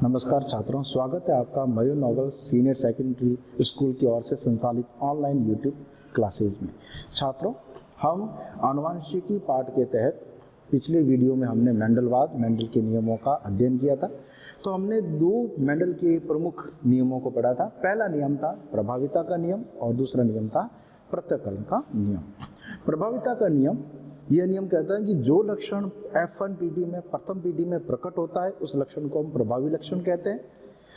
नमस्कार छात्रों, स्वागत है आपका मयूर नोबल सीनियर सेकेंडरी स्कूल की ओर से संचालित ऑनलाइन यूट्यूब क्लासेज में। छात्रों, हम आनुवंशिकी पाठ के तहत पिछले वीडियो में हमने मेंडल के नियमों का अध्ययन किया था। तो हमने दो मेंडल के प्रमुख नियमों को पढ़ा था। पहला नियम था प्रभाविता का नियम और दूसरा नियम था पृथक्करण का नियम। प्रभाविता का नियम, यह नियम कहता है कि जो लक्षण F1 पीढ़ी में प्रथम पीढ़ी में प्रकट होता है उस लक्षण को हम प्रभावी लक्षण कहते हैं,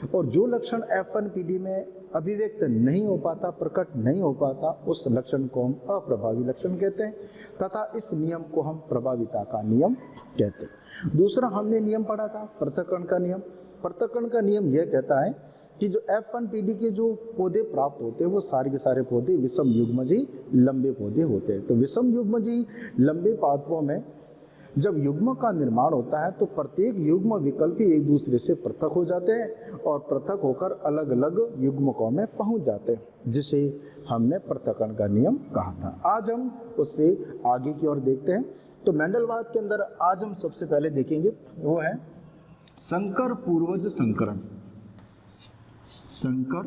और जो लक्षण F1 पीढ़ी में अभिव्यक्त नहीं हो पाता, प्रकट नहीं हो पाता, उस लक्षण को हम अप्रभावी लक्षण कहते हैं तथा इस नियम को हम प्रभाविता का नियम कहते हैं। दूसरा हमने नियम पढ़ा था पृथक्करण का नियम। पृथक्करण का नियम यह कहता है कि जो F1 पीढ़ी के जो पौधे प्राप्त होते हैं वो सारे के सारे पौधे विषम युग्मजी लंबे पौधे होते हैं। तो विषम युग्मजी लंबे पादपों में जब युग्म का निर्माण होता है तो प्रत्येक युग्म विकल्पी एक दूसरे से पृथक हो जाते हैं और पृथक होकर अलग अलग युग्मकों में पहुंच जाते हैं, जिसे हमने पृथक्करण का नियम कहा था। आज हम उससे आगे की ओर देखते हैं। तो मेंडलवाद के अंदर आज हम सबसे पहले देखेंगे वो है संकर पूर्वज संकरण। संकर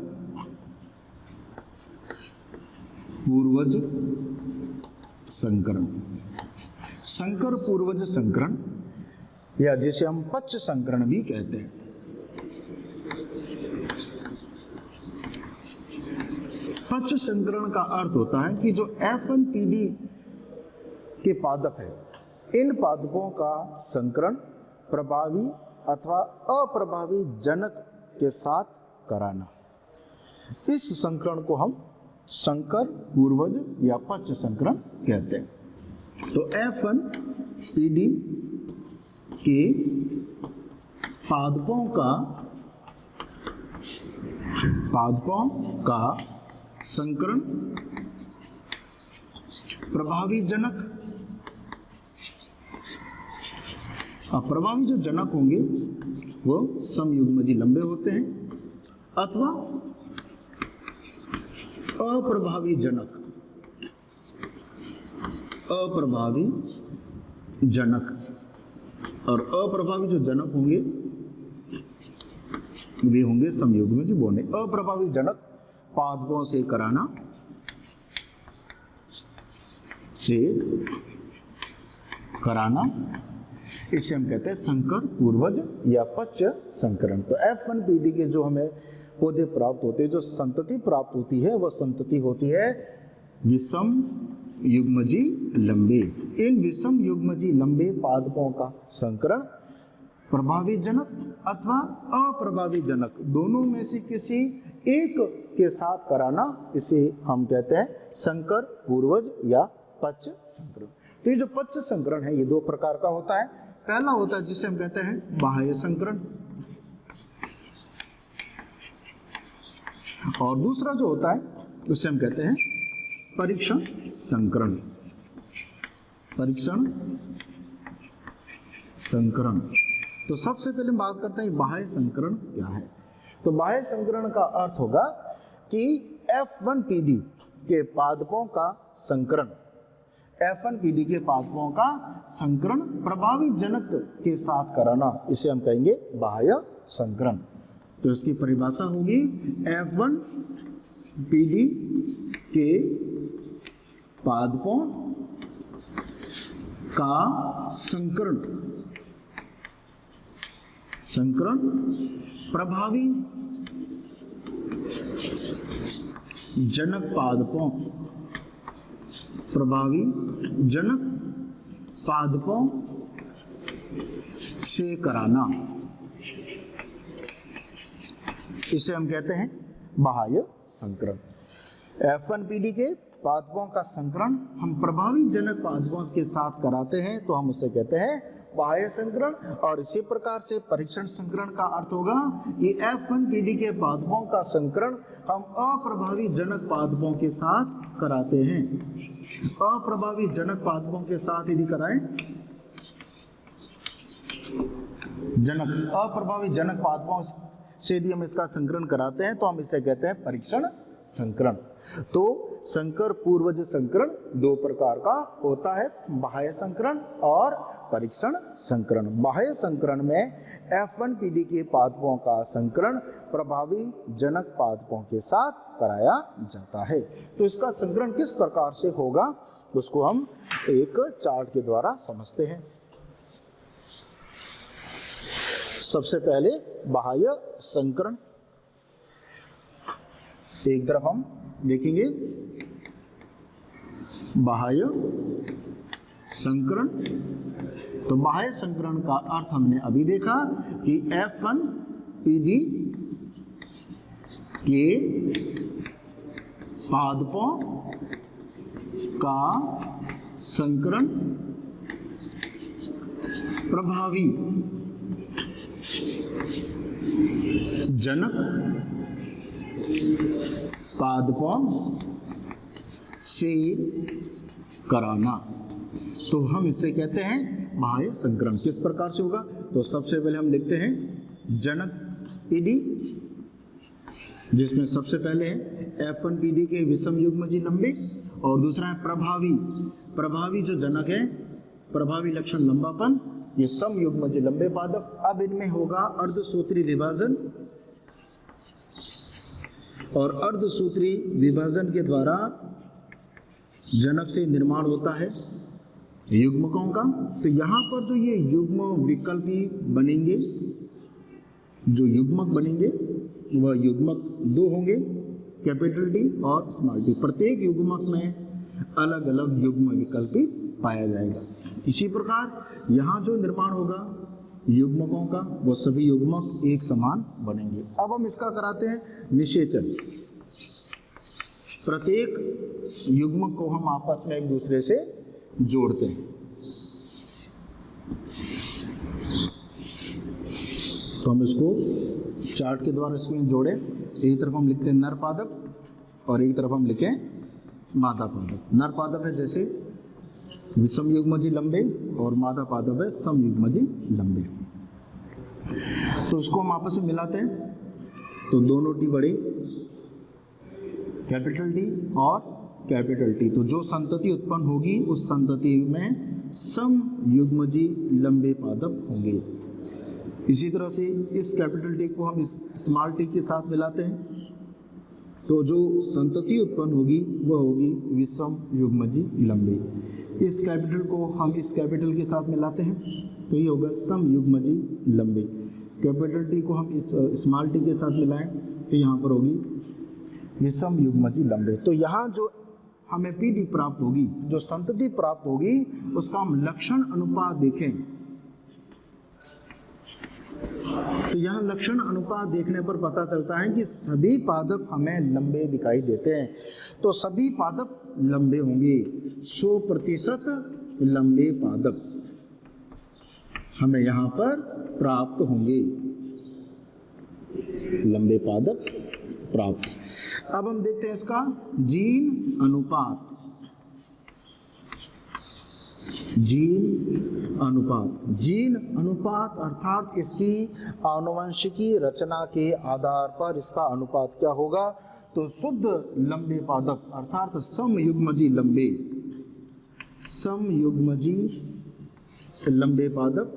पूर्वज संकरण, संकर पूर्वज संकरण या जिसे हम पच्च संकरण भी कहते हैं। पच्च संकरण का अर्थ होता है कि जो F1 पीढ़ी के पादप है, इन पादपों का संकरण प्रभावी अथवा अप्रभावी जनक के साथ कराना, इस संकरण को हम संकर पूर्वज या पच्च संकरण कहते हैं। तो F1 पीढ़ी के पादपों का संकरण प्रभावी जनक, अप्रभावी जो जनक होंगे वो समयुग्मजी लंबे होते हैं, अथवा अप्रभावी जनक, अप्रभावी जनक, और अप्रभावी जो जनक होंगे वे होंगे समयुग्मजी बोने। अप्रभावी जनक पादपों से कराना, इसे हम कहते हैं संकर पूर्वज या पच्च संकरण। तो F1 पीढ़ी के जो हमें पौधे प्राप्त होते हैं, जो संतति प्राप्त होती है, वह संतति होती है विषम युग्मजी लंबे। इन विषम युग्मजी लंबे पादपों का संकरण प्रभावी जनक अथवा अप्रभावी जनक दोनों में से किसी एक के साथ कराना, इसे हम कहते हैं संकर पूर्वज या पच्च संकरण। तो ये जो पच्च संकरण है ये दो प्रकार का होता है। पहला होता है जिसे हम कहते हैं बाह्य संकरण, और दूसरा जो होता है उसे हम कहते हैं परीक्षण संकरण। परीक्षण संकरण। तो सबसे पहले बात करते हैं बाह्य संकरण क्या है। तो बाह्य संकरण का अर्थ होगा कि F1 पीढ़ी के पादपों का संकरण, F1 पीढ़ी के पादपों का संकरण प्रभावी जनक के साथ कराना, इसे हम कहेंगे बाह्य संकरण। तो इसकी परिभाषा होगी F1 पीढ़ी के पादपों का संकरण प्रभावी जनक पादपों, प्रभावी जनक पादपों से कराना, इसे हम कहते हैं बाह्य संकरण। F1 पीढ़ी के पादपों का संकरण हम प्रभावी जनक पादपों के साथ कराते हैं तो हम उसे कहते हैं बाह्य संकरण। और इसी प्रकार से परीक्षण संकरण का अर्थ होगा कि F1 पीढ़ी के पादपों का संकरण हम अप्रभावी जनक पादपों के साथ कराते हैं। अप्रभावी जनक पादपों के साथ यदि कराएं, अप्रभावी जनक पादपों से यदि हम इसका संकरण कराते हैं तो हम इसे कहते हैं परीक्षण संकरण। तो संकर पूर्वज संकरण दो प्रकार का होता है, बाह्य संकरण और परीक्षण संकरण। बाह्य संकरण में F1PD के पादपों का संकरण प्रभावी जनक पादपों के साथ कराया जाता है। तो इसका संकरण किस प्रकार से होगा उसको हम एक चार्ट के द्वारा समझते हैं। सबसे पहले बाह्य संकरण, एक तरफ हम देखेंगे बाह्य संकरण। तो बाह्य संकरण का अर्थ हमने अभी देखा कि F1PD के पादपों का संकरण प्रभावी जनक पादपों से कराना। तो हम इससे कहते हैं बाह्य संकरण। किस प्रकार से होगा? तो सबसे पहले हम लिखते हैं जनक पीडी, जिसमें सबसे पहले है F1PD के विषम युग्मजीय लंबे और दूसरा है प्रभावी। प्रभावी जो जनक है, प्रभावी लक्षण लंबापन, ये सम युग्मजीय लंबे पादप। अब इनमें होगा अर्धसूत्री विभाजन और अर्धसूत्री विभाजन के द्वारा जनक से निर्माण होता है युग्मकों का। तो यहाँ पर जो ये युग्म विकल्पी बनेंगे, जो युग्मक बनेंगे वह युग्मक दो होंगे, कैपिटल टी और स्मॉल टी। प्रत्येक युग्मक में अलग अलग युग्म विकल्पी पाया जाएगा। इसी प्रकार यहाँ जो निर्माण होगा युग्मकों का, वो सभी युग्मक एक समान बनेंगे। अब हम इसका कराते हैं निषेचन। प्रत्येक युग्मक को हम आपस में एक दूसरे से जोड़ते हैं। तो हम इसको चार्ट के द्वारा इसमें जोड़े। एक तरफ हम लिखते हैं नर पादप और एक तरफ हम लिखें मादा पादप। नर पादप है जैसे विषम युग्मजीय लंबे और मादा पादप है सम युग्मजीय लंबे। तो इसको हम आपस में मिलाते हैं। तो दोनों टी बड़े, कैपिटल टी और कैपिटल टी। तो जो संतति उत्पन्न होगी उस संतति में सम युग्मजीय लंबे पादप होंगे। इसी तरह से इस कैपिटल टी को हम इस स्मॉल टी के साथ मिलाते हैं। तो जो संतति उत्पन्न होगी वह होगी विषम युग्मजीय लंबे। इस कैपिटल को हम इस कैपिटल के साथ मिलाते हैं तो ये होगा सम युग्मजीय लंबे। कैपिटल टी को हम इस स्मॉल टी के साथ मिलाएं तो यहाँ पर होगी विषम युग्मजीय लंबे। तो यहाँ जो हमें पीडी प्राप्त होगी, जो संतति प्राप्त होगी, उसका हम लक्षण अनुपात देखें। तो यहाँ लक्षण अनुपात देखने पर पता चलता है कि सभी पादप हमें लंबे दिखाई देते हैं। तो सभी पादप लंबे होंगे। 100% लंबे पादप हमें यहाँ पर प्राप्त होंगे, लंबे पादप प्राप्त। अब हम देखते हैं इसका जीन अनुपात। जीन अनुपात, जीन अनुपात अर्थात इसकी आनुवंशिकी रचना के आधार पर इसका अनुपात क्या होगा? तो शुद्ध लंबे पादप अर्थात सम युग्मजीय लंबे, सम युग्मजीय लंबे पादप,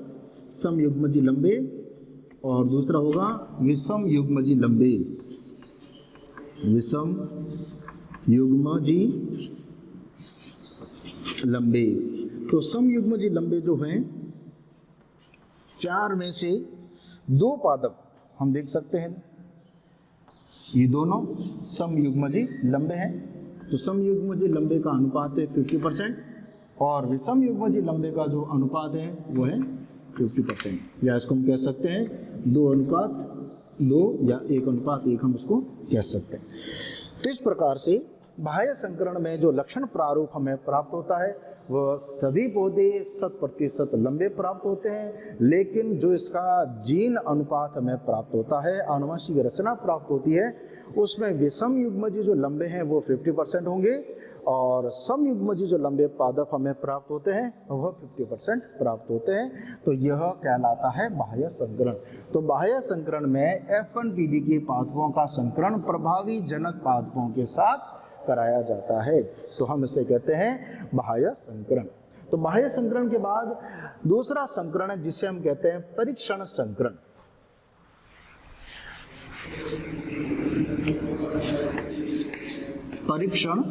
सम युग्मजीय लंबे, और दूसरा होगा विषम युग्मजीय लंबे, विषम युग्मजीय लंबे। तो सम युग्मजीय लंबे जो हैं, 4 में से 2 पादप हम देख सकते हैं, ये दोनों सम युग्मजीय लंबे हैं। तो सम युग्मजीय लंबे का अनुपात है 50% और विषम युग्मजीय लंबे का जो अनुपात है वो है 50%, या इसको हम कह सकते हैं 2:2 या 1:1 हम उसको कह सकते हैं। तो इस प्रकार से बाह्य संकरण में जो लक्षण प्रारूप हमें प्राप्त होता है वह सभी पौधे 100% लंबे प्राप्त होते हैं, लेकिन जो इसका जीन अनुपात हमें प्राप्त होता है, आनुवंशिक रचना प्राप्त होती है, उसमें विषम युग्मजीय जो लंबे हैं वो 50% होंगे और सम युग्मजीय जो लंबे पादप हमें प्राप्त होते हैं वह 50% प्राप्त होते हैं। तो यह कहलाता है बाह्य संकरण। तो बाह्य संकरण में F1PD के पादपों का संकरण प्रभावी जनक पादपों के साथ कराया जाता है। तो हम इसे कहते हैं बाह्य संकरण। तो बाह्य संकरण के बाद दूसरा संकरण है जिसे हम कहते हैं परीक्षण संकरण। परीक्षण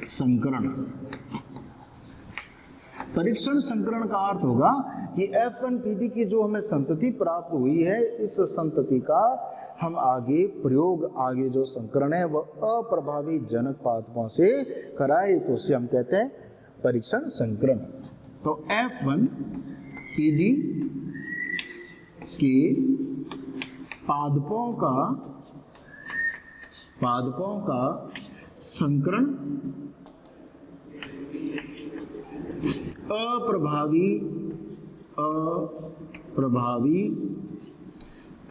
संकरण। परीक्षण संकरण का अर्थ होगा कि F1PD की जो हमें संतति प्राप्त हुई है, इस संतति का हम आगे प्रयोग, आगे जो संकरण है वह अप्रभावी जनक पादपों से कराए, तो उसे हम कहते हैं परीक्षण संकरण। तो F1PD के पादपों का संकरण अप्रभावी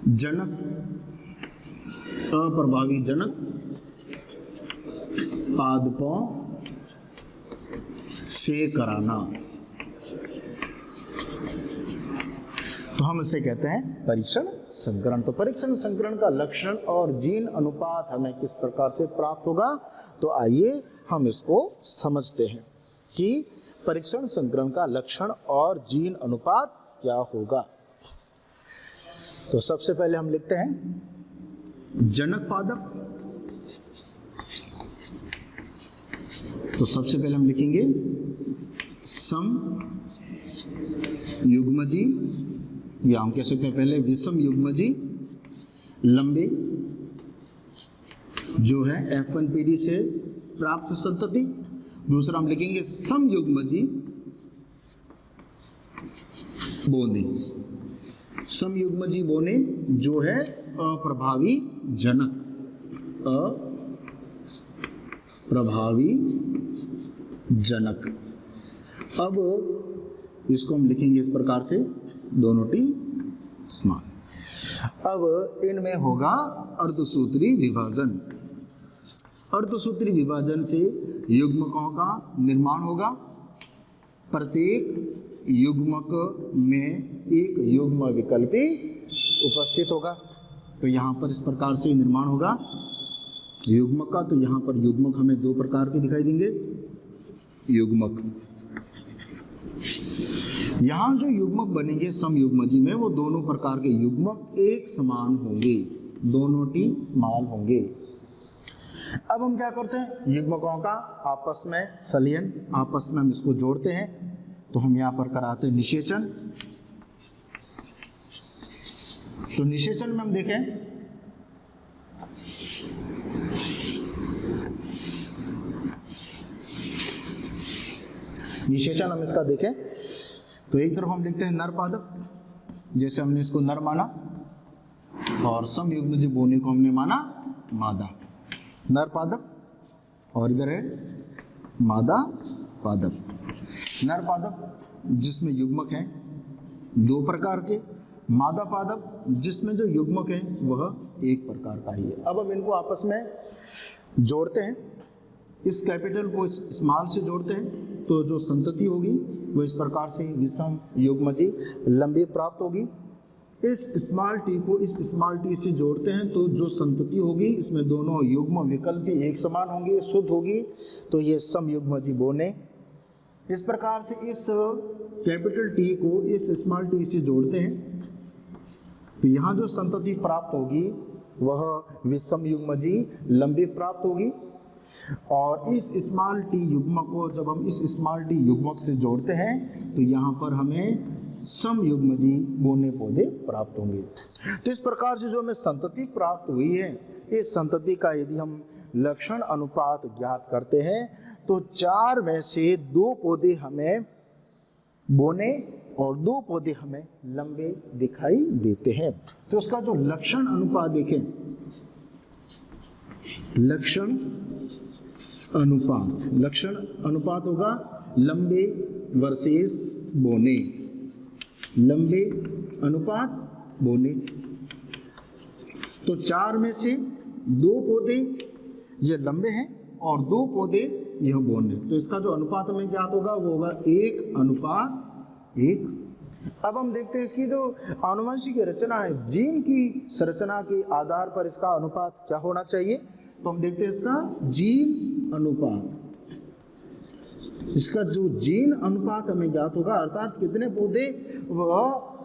जनक पादपों से कराना, तो हम इसे कहते हैं परीक्षण संकरण। तो परीक्षण संकरण का लक्षण और जीन अनुपात हमें किस प्रकार से प्राप्त होगा, तो आइए हम इसको समझते हैं कि परीक्षण संकरण का लक्षण और जीन अनुपात क्या होगा। तो सबसे पहले हम लिखते हैं जनक पादप। तो सबसे पहले हम लिखेंगे सम युग्मजी, या हम कह सकते हैं पहले विषम युग्मजी लंबे जो है F1PD से प्राप्त संतति। दूसरा हम लिखेंगे सम युग्मजी बोने, सम युग्मजी बोने जो है अप्रभावी जनक, अप्रभावी जनक। अब इसको हम लिखेंगे इस प्रकार से, दोनों टी समान। अब इनमें होगा अर्धसूत्री विभाजन। अर्धसूत्री विभाजन से युग्मकों का निर्माण होगा। प्रत्येक युग्मक में एक युग्म विकल्पी उपस्थित होगा। तो यहाँ पर इस प्रकार से निर्माण होगा युग्मक का। तो यहाँ पर युग्मक हमें दो प्रकार के दिखाई देंगे। युग्मक, यहाँ जो युग्मक बनेंगे सम युग्मजी में, वो दोनों प्रकार के युग्मक एक समान होंगे, दोनों टी समान होंगे। अब हम क्या करते हैं, युग्मकों का आपस में संलयन, आपस में हम इसको जोड़ते हैं। तो हम यहाँ पर कराते हैं निषेचन। तो निषेचन में हम देखें निषेचन हम इसका देखें तो एक तरफ हम लिखते हैं नर पादप, जैसे हमने इसको नर माना, और सम युग्मजी बोने को हमने माना मादा। नर पादप, और इधर है मादा पादप। नर पादप जिसमें युग्मक हैं दो प्रकार के, मादा पादप जिसमें जो युग्मक है वह एक प्रकार का ही है। अब हम इनको आपस में जोड़ते हैं, इस कैपिटल को इस स्मॉल से जोड़ते हैं, तो जो संतति होगी वो इस प्रकार से विषम युग्मजी लंबी प्राप्त होगी। इस स्मॉल टी को इस स्मॉल टी से जोड़ते हैं तो जो संतति होगी इसमें दोनों युग्म विकल्प एक समान होंगे, शुद्ध होगी, तो ये सम युग्मजी बोने। इस प्रकार से इस कैपिटल टी को इस स्मॉल टी से जोड़ते हैं तो यहाँ जो संतति प्राप्त होगी वह विषम युग्मजी लंबी प्राप्त होगी। और इस स्मॉल टी युग्मक को जब हम इस स्मॉल टी युग्मक से जोड़ते हैं तो यहाँ पर हमें सम युग्मजी बोने पौधे प्राप्त होंगे। तो इस प्रकार से जो हमें संतति प्राप्त हुई है, इस संतति का यदि हम लक्षण अनुपात ज्ञात करते हैं तो 4 में से 2 पौधे हमें बोने और 2 पौधे हमें लंबे दिखाई देते हैं। तो उसका जो लक्षण अनुपात देखें, लक्षण अनुपात होगा लंबे वर्सेस बोने, लंबे अनुपात बोने। तो 4 में से 2 पौधे ये लंबे हैं और 2 पौधे यह बोने। तो इसका जो अनुपात हमें ज्ञात होगा वो होगा 1:1। अब हम देखते हैं इसकी जो आनुवंशिक रचना है, जीन की संरचना के आधार पर इसका अनुपात क्या होना चाहिए। तो हम देखते हैं इसका जीन अनुपात। इसका जो जीन अनुपात हमें ज्ञात होगा, अर्थात कितने पौधे वह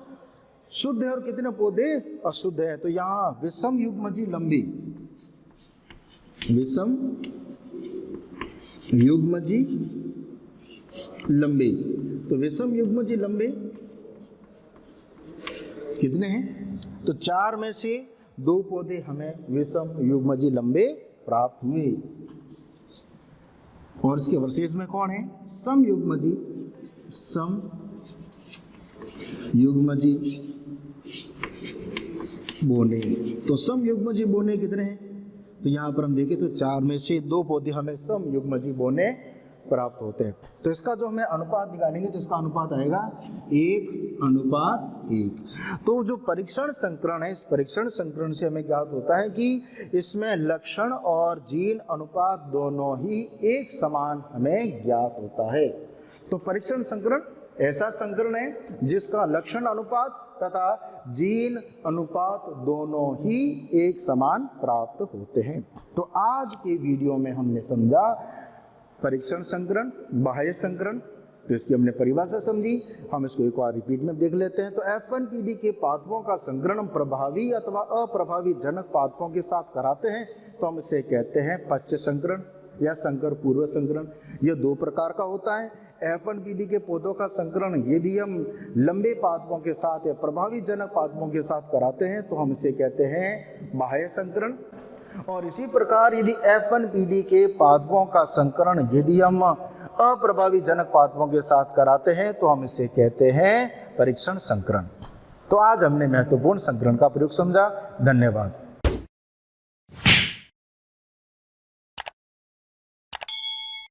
शुद्ध है और कितने पौधे अशुद्ध है। तो यहाँ विषम युग्मजी लंबी, विषम युग्मजी लंबी, तो विषम युग्मजी लंबी कितने हैं? तो 4 में से 2 पौधे हमें विषम युग्मजी लंबे प्राप्त हुए। और इसके अवशेष में कौन है? सम युग्मजी, सम युग्मजी बोने। तो सम युग्मजी बोने कितने हैं? तो यहाँ पर हम देखें तो 4 में से 2 पौधे हमें सम युग्मजी बोने प्राप्त होते हैं। तो इसका जो हमें अनुपात निकालेंगे तो इसका अनुपात आएगा 1:1। तो जो परीक्षण संकरण है, इस परीक्षण संकरण से हमें ज्ञात होता है कि इसमें लक्षण और जीन अनुपात दोनों ही एक समान हमें ज्ञात होता है। तो परीक्षण संकरण ऐसा संकरण है जिसका लक्षण अनुपात तथा जीन अनुपात दोनों ही एक समान प्राप्त होते हैं। तो आज के वीडियो में हमने समझा परीक्षण संकरण, बाह्य संकरण, तो इसकी हमने परिभाषा समझी। हम इसको एक बार रिपीट में देख लेते हैं। तो F1PD के पादपों का संकरण हम प्रभावी अथवा अप्रभावी जनक पादपों के साथ कराते हैं तो हम इसे कहते हैं पश्च संकरण या संकर पूर्व संकरण। यह 2 प्रकार का होता है। F1PD के पौधों का संकरण यदि हम लंबे पादपों के साथ या प्रभावी जनक पादपों के साथ कराते हैं तो हम इसे कहते हैं बाह्य संकरण। और इसी प्रकार यदि F1PD के पादपों का संकरण यदि हम अप्रभावी जनक पादपों के साथ कराते हैं तो हम इसे कहते हैं परीक्षण संकरण। तो आज हमने महत्वपूर्ण संकरण का प्रयोग समझा। धन्यवाद।